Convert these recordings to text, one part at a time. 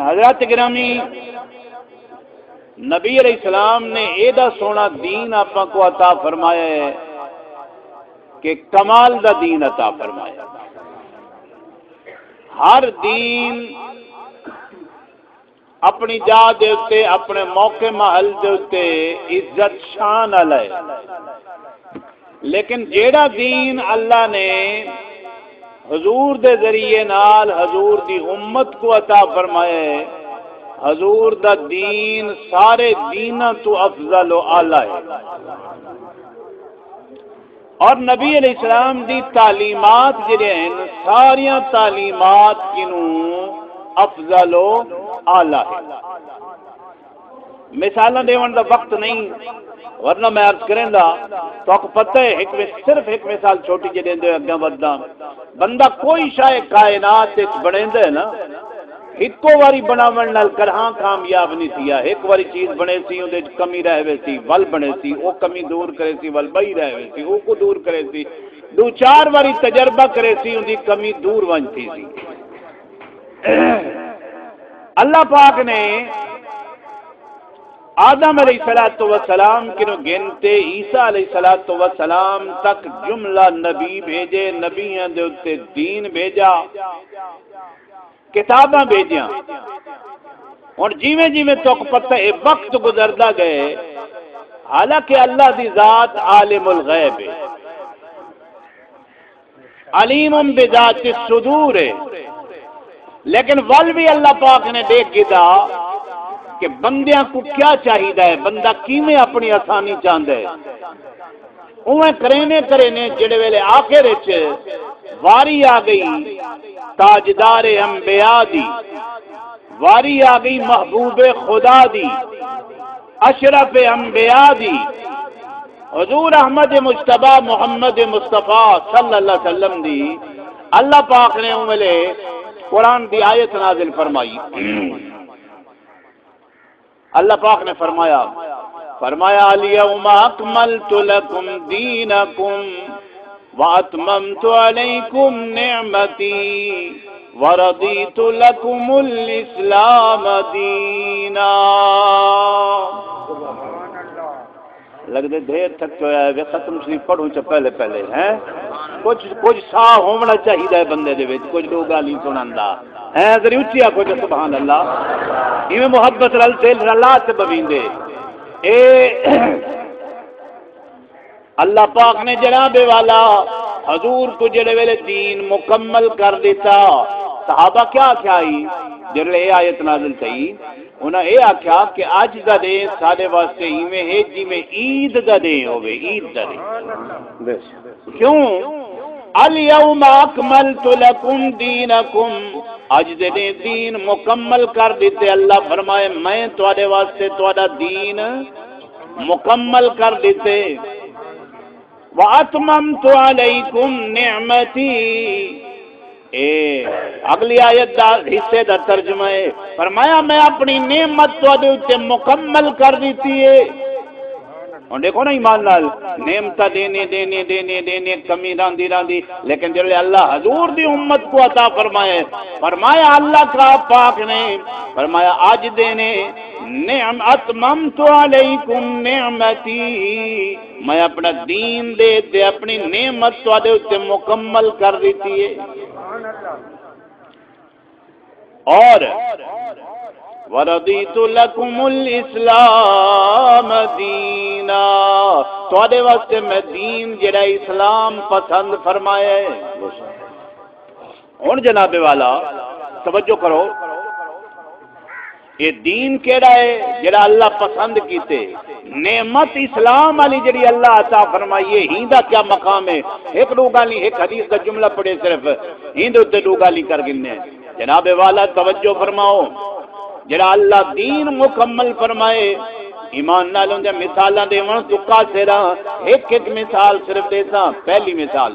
حضرات گرامی، نبی علیہ السلام نے ایڈا سونا دین آپ کو عطا فرمایا ہے کہ کمال دا دین عطا فرمایا. ہر دین اپنی جا دے اتے، اپنے موقع محل دے اتے عزت شان والا ہے. لیکن جیڑا دین اللہ نے حضور دے ذریعے نال حضور دی امت کو عطا فرمایا ہے، حضور دا دین سارے دیناں تو افضل و اعلی ہے. اور نبی علیہ السلام دی تعلیمات جڑے ہیں ساریاں تعلیمات کنوں افضل و اعلی ہے. مثالاں دیون دا وقت نہیں، ورنہ میں عرض کریں دا تو آپ کو پتہ ہے صرف ایک مثال چھوٹی جی دیں اگے وداں. بندہ کوئی شے کائنات وچ بنیندا ہے نا، ایکو واری بناون نال کرہاں کامیاب نہیں تھیا. ایک واری چیز بنے سی اودے وچ کمی رہ وے سی، ول بنے سی او کمی دور کرے سی، ول بئی رہ وے سی او کو دور کرے سی. دو چار واری تجربہ کرے سی اودی کمی دور ونجتی سی. اللہ پاک نے آدم علیہ السلام کنو گنتے عیسیٰ علیہ السلام تک جملہ نبی بھیجے، نبیاں دے اتے دین بھیجا، کتاباں بھیجیاں. اور جیویں جیویں تک پتہ ہے وقت گزردا گئے، حالانکہ اللہ دی ذات عالم الغیب ہے، علیم بذات الصدور ہے، لیکن ول بھی اللہ پاک نے دیکھ گدا کہ بندیاں کو کیا چاہیدا ہے، بندہ کیویں اپنی آسانی چاہندا ہے. اویں کرینے جڑے ویلے آخر وچ واری آ گئی تاجدار انبیاء دی، واری آ گئی محبوب خدا دی، اشرف انبیاء دی، حضور احمد مجتبی محمد مصطفیٰ صلی اللہ علیہ وسلم دی. اللہ پاک نے اوے قرآن دی آیت نازل فرمائی. اللہ پاک نے فرمایا الیوم اکملت لکم دینکم واتممت علیکم نعمتی ورضیت لکم الاسلام دینا. لگتے دیر تک جو ہے ختم شریف پڑھوں چا پہلے ہیں کچھ سا ہونا چاہیے بندے دے وچ، کچھ لوگ گالی سناندا ہے ذری اچھی آ کچھ سبحان اللہ ایویں محبت رلا تے بویندے. اے اللہ پاک نے جناب والا حضور کو جڑے ویلے دین مکمل کر دیتا، صحابہ کیا کہائی جڑے یہ آیت نازل تھی، انہاں یہ آکھیا کہ اج دا دن سارے واسطے ایویں ہے جویں عید دا دن ہوے، عید دا دن. کیوں؟ الیوم اکملت لکم دینکم، اج دے دین مکمل کر دیتے. اللہ فرمائے میں تواڈے واسطے تواڈا دین مکمل کر دیتے. واتممت علیکم نعمتی، اگلی آیت دا حصے دا ترجمہ ہے، فرمایا میں اپنی نعمت تواڈے تے مکمل کر دیتی ہے. اور دیکھو نا ایمان لال نعمت دینے کمی راندی، لیکن جب اللہ حضور دی امت کو عطا فرمایا اللہ کا پاک نے فرمایا آج دینے اتممت علیکم نعمتی، میں اپنا دین دے اپنی نعمت تواڈے تے مکمل کر دیتی ہے. اور وَرَضِيتُ لَكُمُ الْإِسْلَامَ دِينًا، تواڈے واسطے میں دین جڑا اسلام پسند فرمایا ہے. ہن جناب والا توجہ کرو، یہ دین کیڑا ہے جڑا اللہ پسند کیتے؟ نعمت اسلام والی جڑی اللہ عطا فرمائیے ہی دا کیا مقام ہے؟ ایک دو گالی ایک حدیث کا جملہ پڑھے صرف ہی دے دو گالی کر گنے. جناب والا توجہ فرماؤ، جڑا اللہ دین مکمل فرمائے ایمان نالوں دے مثالاں دیواں تو قاصراں ایک مثال صرف دیساں. پہلی مثال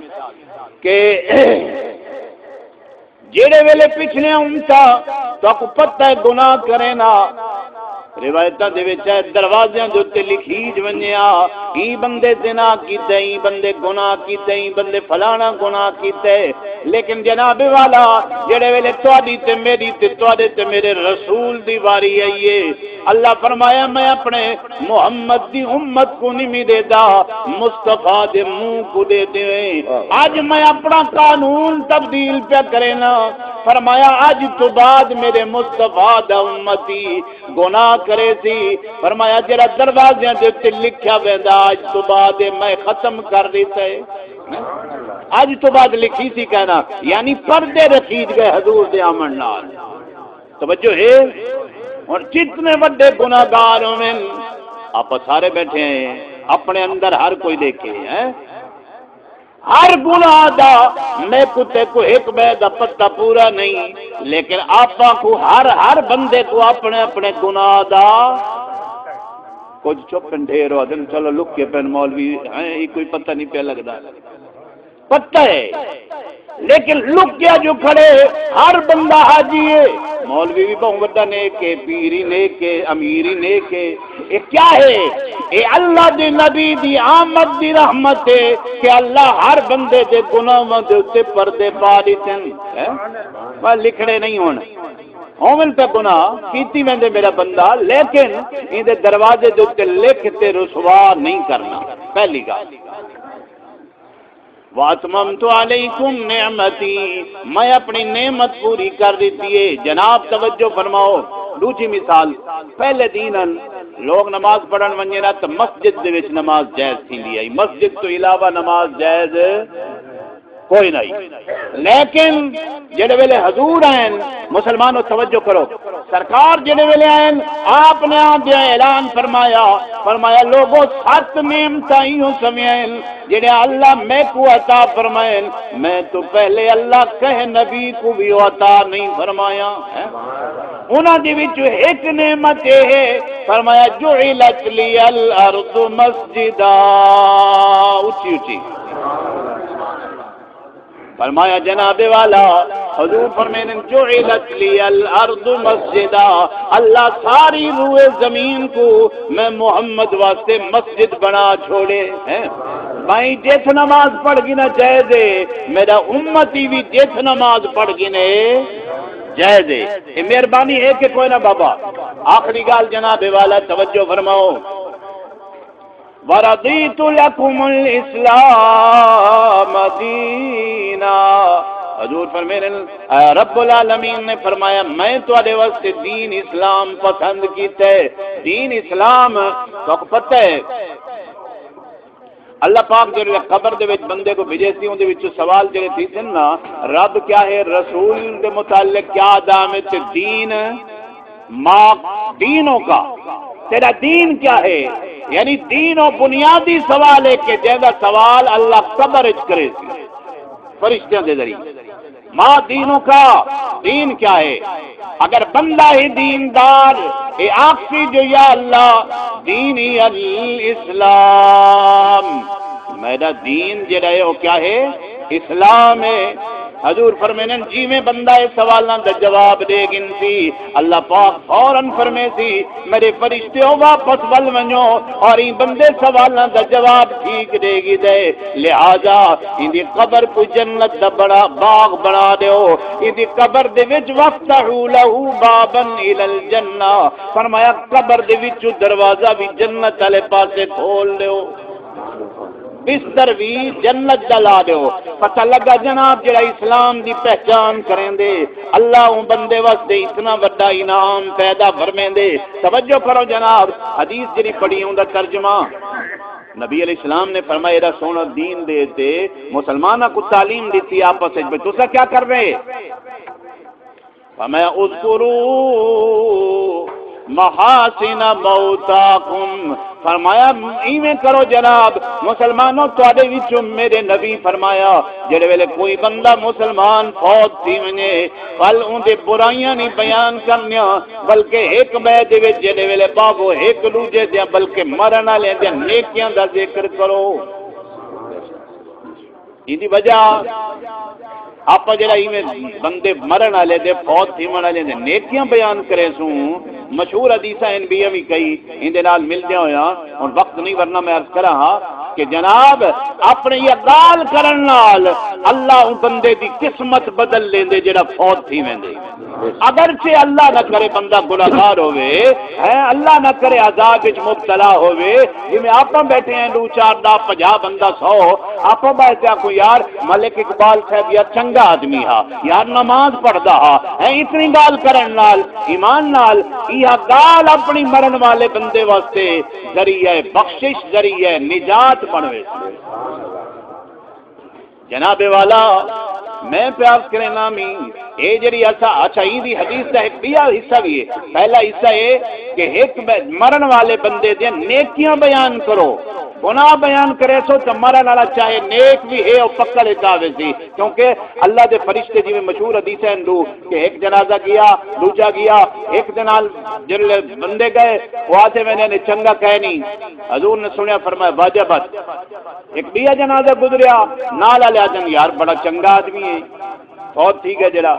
کہ جیڑے ویلے پچھلے امتا تو کو پتہ ہے گناہ کرے نا، روایتاں دے وچ دروازیاں دے اوتے لکھی ونجیا ای بندے زنا کیتے ای بندے گناہ کیتے ای بندے فلانا گناہ کیتے، لیکن جناب والا جڑے ویلے تواڈی تے میری تے تواڈے تے میرے رسول دی واری آئیے، اللہ فرمایا میں اپنے محمد دی امت کو نہیں دے دا، مصطفیٰ دے منہ کو دے دے۔ آج میں اپنا قانون تبدیل پہ کرے نا، فرمایا آج تو بعد میرے مصطفیٰ دا امتی گناہ کرے سی، فرمایا جڑا دروازیاں دے تے لکھیا ویندا آج تو بعد میں ختم کر دیتا ہے۔ آج تو بعد لکھی سی کہنا، یعنی پردے رکھید گئے حضور دے آمن نال۔ توجہ ہے، اور جتنے بڑے گناہگار ہوئے آپ سارے بیٹھے ہیں، اپنے اندر ہر کوئی دیکھے ہیں، ہر گناہ دا میں کتے کو ایک بے دا پتہ پورا نہیں، لیکن آپا کو ہر بندے کو اپنے اپنے گناہ دا کچھ چپ ڈھیر ہو دن چلو لک کے پین مولوی ہیں، یہ کوئی پتہ نہیں پہ لگتا، پتہ ہے لیکن لک گیا جو کھڑے ہر بندہ حاجی ہے، مولوی بھی بہت بڑا نیک ہے، پیری نیک ہے، امیری نیک ہے، یہ کیا ہے؟ یہ اللہ دی نبی دی آمد دی رحمت ہے کہ اللہ ہر بندے دے گناہاں دے اوتے پردے پا دیتے ہیں، میں لکھنے نہیں ہونا ہومن پہ گناہ کیتی میں دے میرا بندہ، لیکن ان دے دروازے دے اوتے لکھ تے رسوا نہیں کرنا، پہلی گل۔ وَأَتْمَمْتُ عَلَيْكُمْ نِعْمَتِي، میں اپنی نعمت پوری کر دیتی ہے۔ جناب توجہ فرماؤ، دوسری مثال، پہلے دین لوگ نماز پڑھن ونجے نا تو مسجد دے وچ نماز جائز تھی آئی، مسجد تو علاوہ نماز جائز کوئی نہیں، لیکن جڑے ویلے حضور آئیں مسلمانوں توجہ کرو، سرکار جڑے ویلے آئیں آپ نے آدھیا اعلان فرمایا لوگوں 7 نعمتاں ہی سمجھیں جڑے اللہ میں کو عطا فرمائیں، میں تو پہلے اللہ کہے نبی کو بھی عطا نہیں فرمایا ہے۔ انہاں دی وچ ایک نعمت ہے، فرمایا جعلت لی الارض مسجدا، اونچی اونچی فرمایا جناب والا حضور فرمائیں جعلت لی الارض مسجدا، اللہ ساری روئے زمین کو میں محمد واسطے مسجد بنا چھوڑے ہیں۔ بھائی جیت نماز پڑھ گنا جائز ہے، میرا امتی بھی جیت نماز پڑھ گنے جائز ہے، یہ مہربانی ہے کہ کوئی نہ بابا۔ آخری گال جناب والا توجہ فرماؤ، وَرَضِيتُ لَكُمُ الْإِسْلَامَ دِينًا، حضور فرمائے رب العالمین نے فرمایا میں تواڈے واسطے دین اسلام پسند کیتا ہے۔ دین اسلام تو پتہ ہے اللہ پاک جڑے قبر دے وچ بندے کو بھیجے سی، اون دے وچ سوال جڑے تھی سن نا، رب کیا ہے، رسول دے متعلق کیا دام ہے، دین ماں دینوں کا تیرا دین کیا ہے، یعنی دین و بنیادی سوال ہے کہ جیسا سوال اللہ قبر اچ کرے سی فرشتیاں دے ذریعے، ماں دینوں کا دین کیا ہے۔ اگر بندہ ہی دیندار اے آخری جو یا اللہ دینی الاسلام، میرا دین جڑا ہے وہ کیا ہے، اسلام ہے۔ حضور فرمائیں جی میں بندہ اس سوالاں دا جواب دے گن سی، اللہ پاک فوراً فرمے سی میرے فرشتوں واپس ول ونجو اور این بندے سوالاں دا جواب ٹھیک دے گی دے، لہذا ان دی قبر کو جنت دا بڑا باغ بنا دیو، ان دی قبر دے وچ وفتحو لہو بابا الی الجنہ، فرمایا قبر دے وچ دروازہ بھی جنت والے پاسے کھول دیو، بستر بھی جنت دلا دیو۔ پتہ لگا جناب جڑا اسلام دی پہچان کریں دے اللہ ان بندے واسطے اتنا بڑا انعام پیدا فرمیں دے۔ توجہ کرو جناب، حدیث جڑی پڑھی ہوں دا ترجمہ، نبی علیہ السلام نے فرمایا ایرا سونا دین دیتے مسلمانہ کو تعلیم دیتی آپس میں، تو سا کیا کر رہے؟ فرمایا اذکروا محاسن موتاکم، فرمایا ایویں کرو جناب مسلمانوں تواڈے وچوں میرے نبی فرمایا جڑے ویلے کوئی بندہ مسلمان فوت تھی ونجے کل اون دے برائیاں نہیں بیان کرنیاں، بلکہ ایک بے دے وچ جڑے ویلے بابو ایک دوجے دے بلکہ مرن والے دے نیکیاں دا ذکر کرو۔ ایدی وجہ آپ جڑا ایویں بندے مرن والے دے فوت تھی والے دے نیکیاں بیان کرے سوں، مشہور حدیث ہیں بھی بھی کئی اندے نال مل دیا ہویا اور وقت نہیں ورنہ میں عرض کرا ہاں کہ جناب اپنے یہ گال کرن نال اللہ بندے دی قسمت بدل لیندے جڑا فوت تھی ویندے اگرچہ اللہ نہ کرے بندہ گناہگار ہوئے اللہ نہ کرے عذاب وچ مبتلا ہوئے جویں آپاں بیٹھے ہیں 2 4 10 50 بندہ 100 آپاں بیٹھے کو یار ملک اقبال صاحب یا چنگا آدمی ہا یار نماز پڑھدا ہا اتنی گال کرن نال ایمان نال یہ گال اپنی مرن والے بندے واسطے ذریعہ بخشش ذریعہ نجات بنوے جناب والا میں پیار کرے نامی اے جڑی اچھا دی حدیث کا ایک بیا حصہ بھی ہے پہلا حصہ ہے کہ ایک مرن والے بندے دے نیکیاں بیان کرو گناہ بیان کرے سو تو مرن والا چاہے نیک بھی ہے اور پکڑ چاہے سی کیونکہ اللہ دے فرشتے جی میں مشہور حدیث ہیں کہ ایک جنازہ گیا دوجا گیا ایک جنال جن بندے گئے وہ آتے میں نے چنگا کہہ نہیں حضور نے سنیا فرمایا واجبت ایک بیا جنازہ گزریا نال والے آجن یار بڑا چنگا آدمی ہے بہت ٹھیک ہے جڑا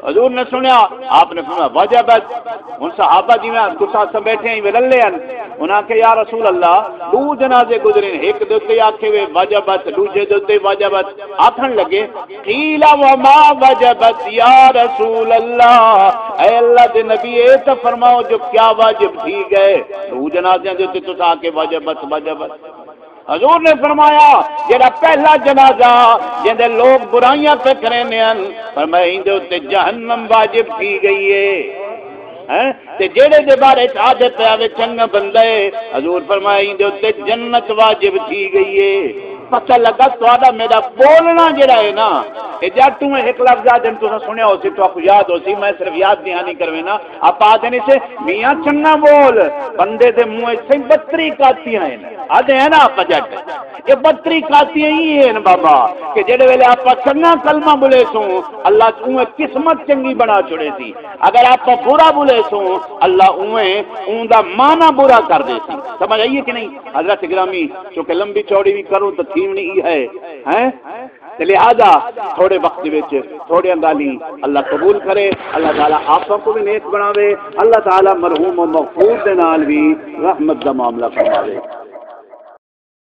حضور نے سنیا آپ نے فرمایا واجبت ان صحابہ جی میں کچھ ساتھ بیٹھے ہیں وللے ہیں انہاں کہ یا رسول اللہ 2 جنازے گزرے ایک دوتے آکھے وے واجبت دوسرے دوتے واجبت آکھن لگے قیل وما واجبت یا رسول اللہ اے اللہ دے نبی اے تو فرماؤ جو کیا واجب تھی گئے 2 جنازے دوتے تو آ کے واجبت حضور نے فرمایا جڑا پہلا جنازہ جندے لوگ برائیاں پہ کرنے ہیں فرمایا اندے تے جہنم واجب کی گئی ہے تے جڑے دے بارے آدھے پہ آوے چنگا بندہ ہے حضور فرمایا اندے تے جنت واجب کی گئی ہے پتہ لگا تو میرا بولنا جڑا ہے نا یہ جب تمہیں ایک لفظ آدھے تو سنیا ہو سی تو آپ کو یاد ہو سی میں صرف یاد دہانی کروے نا آپ آدھے سے میاں چنگا بول بندے دے منہ سے 32 کاتیاں ہیں آدھے ہیں نا آپ جٹ یہ 32 کاتیاں ہی ہیں بابا کہ جڑے ویلے آپ چنگا کلمہ بولے سو اللہ تمہیں قسمت چنگی بنا چھوڑے سی اگر آپ برا بولے سو اللہ اون دا معنی برا کر دے سی سمجھ آئیے کہ نہیں حضرت گرامی چونکہ لمبی چوڑی بھی کروں تو تھیمنی ہے لہذا تھوڑے وقت وچ تھوڑی گالی اللہ قبول کرے اللہ تعالیٰ آپ کو بھی نیک بناوے اللہ تعالیٰ مرحوم و مغفور دے نال بھی رحمت دا معاملہ فرماوے